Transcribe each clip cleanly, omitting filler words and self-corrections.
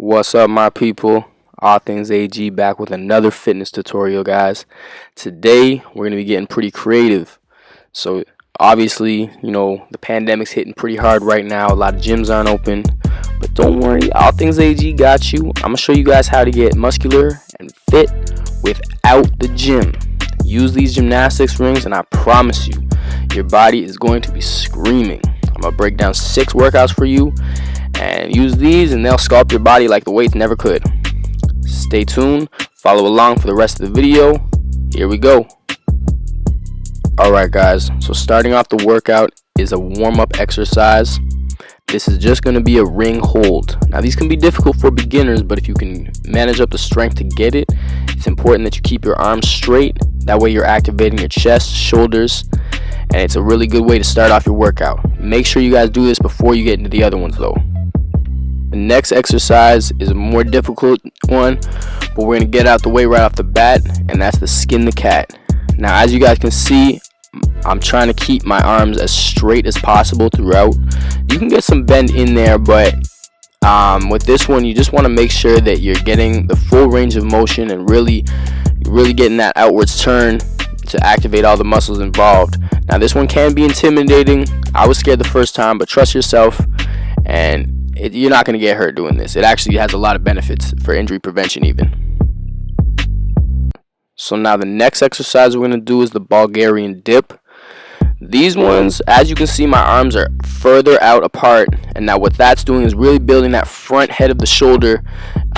What's up, my people? All Things AG back with another fitness tutorial, guys. Today we're gonna be getting pretty creative. So obviously, the pandemic's hitting pretty hard right now. A lot of gyms aren't open, but don't worry, All Things AG got you. I'm gonna show you guys how to get muscular and fit without the gym. Use these gymnastics rings, and I promise you, your body is going to be screaming. I'm gonna break down 6 workouts for you. And use these and they'll sculpt your body like the weights never could. Stay tuned, follow along for the rest of the video. Here we go. Alright guys, so starting off the workout is a warm-up exercise. This is just going to be a ring hold. Now these can be difficult for beginners, but if you can manage up the strength to get it, it's important that you keep your arms straight. That way you're activating your chest, shoulders, and it's a really good way to start off your workout. Make sure you guys do this before you get into the other ones though. The next exercise is a more difficult one, but we're going to get out the way right off the bat, and that's the skin the cat. Now as you guys can see, I'm trying to keep my arms as straight as possible throughout. You can get some bend in there, but with this one you just want to make sure that you're getting the full range of motion and really getting that outwards turn to activate all the muscles involved. Now this one can be intimidating. I was scared the first time, but trust yourself, and you're not going to get hurt doing this. It actually has a lot of benefits for injury prevention even. So now the next exercise we're going to do is the Bulgarian dip. These ones, as you can see, my arms are further out apart, and now what that's doing is really building that front head of the shoulder.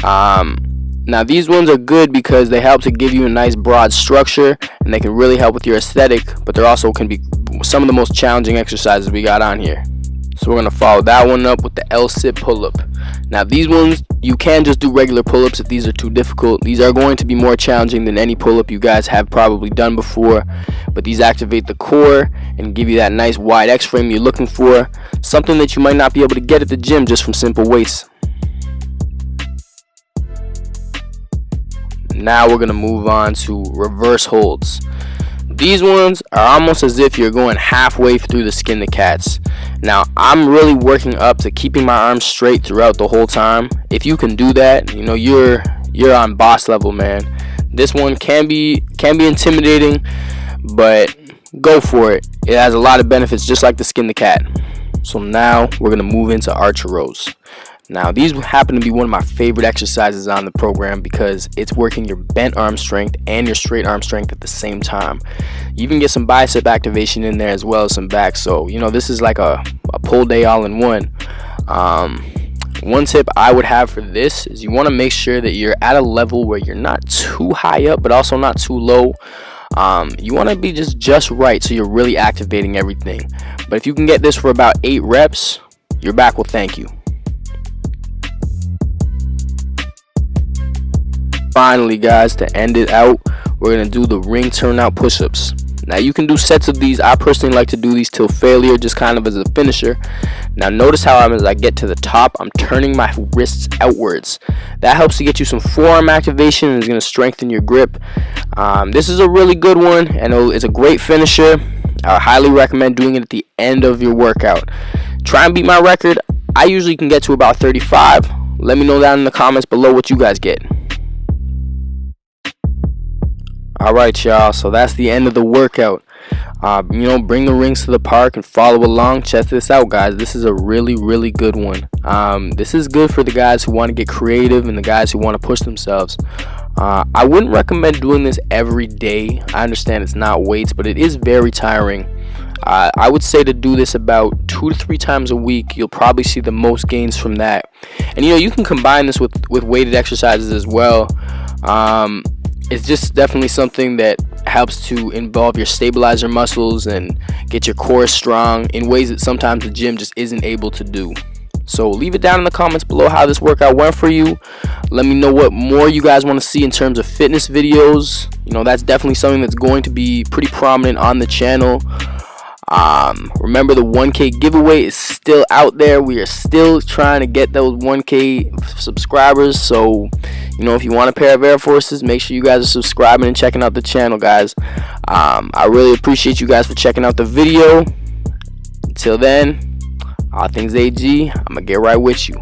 Now these ones are good because they help to give you a nice broad structure, and they can really help with your aesthetic, but they also can be some of the most challenging exercises we got on here. So we're going to follow that one up with the LSIT pull-up. Now these ones, you can just do regular pull-ups if these are too difficult. These are going to be more challenging than any pull-up you guys have probably done before, but these activate the core and give you that nice wide X-frame you're looking for, something that you might not be able to get at the gym just from simple weights. Now we're going to move on to reverse holds. These ones are almost as if you're going halfway through the skin the cats. Now I'm really working up to keeping my arms straight throughout the whole time. If you can do that, you're on boss level, man. This one can be intimidating, but go for it. It has a lot of benefits, just like the skin the cat. So now we're gonna move into arch rows. Now these happen to be one of my favorite exercises on the program because it's working your bent arm strength and your straight arm strength at the same time. You even get some bicep activation in there as well as some back, so this is like a pull day all in one. One tip I would have for this is you want to make sure that you're at a level where you're not too high up but also not too low. You want to be just right so you're really activating everything. But if you can get this for about 8 reps, your back will thank you. Finally guys, to end it out, we're going to do the ring turnout push-ups. Now you can do sets of these. I personally like to do these till failure, just kind of as a finisher. Now notice how as I get to the top, I'm turning my wrists outwards. That helps to get you some forearm activation and is going to strengthen your grip. This is a really good one, and it's a great finisher. I highly recommend doing it at the end of your workout. Try and beat my record. I usually can get to about 35. Let me know down in the comments below what you guys get. Alright y'all, so that's the end of the workout. Bring the rings to the park and follow along. Check this out guys, this is a really good one. This is good for the guys who want to get creative and the guys who want to push themselves. I wouldn't recommend doing this every day. I understand it's not weights, but it is very tiring. I would say to do this about 2 to 3 times a week. You'll probably see the most gains from that. And you can combine this with weighted exercises as well. It's just definitely something that helps to involve your stabilizer muscles and get your core strong in ways that sometimes the gym just isn't able to do. So leave it down in the comments below how this workout went for you. Let me know what more you guys want to see in terms of fitness videos. That's definitely something that's going to be pretty prominent on the channel. Remember, the 1K giveaway is still out there. We are still trying to get those 1K subscribers, so if you want a pair of Air Forces, make sure you guys are subscribing and checking out the channel, guys. I really appreciate you guys for checking out the video. Until then, All Things AG, I'm gonna get right with you.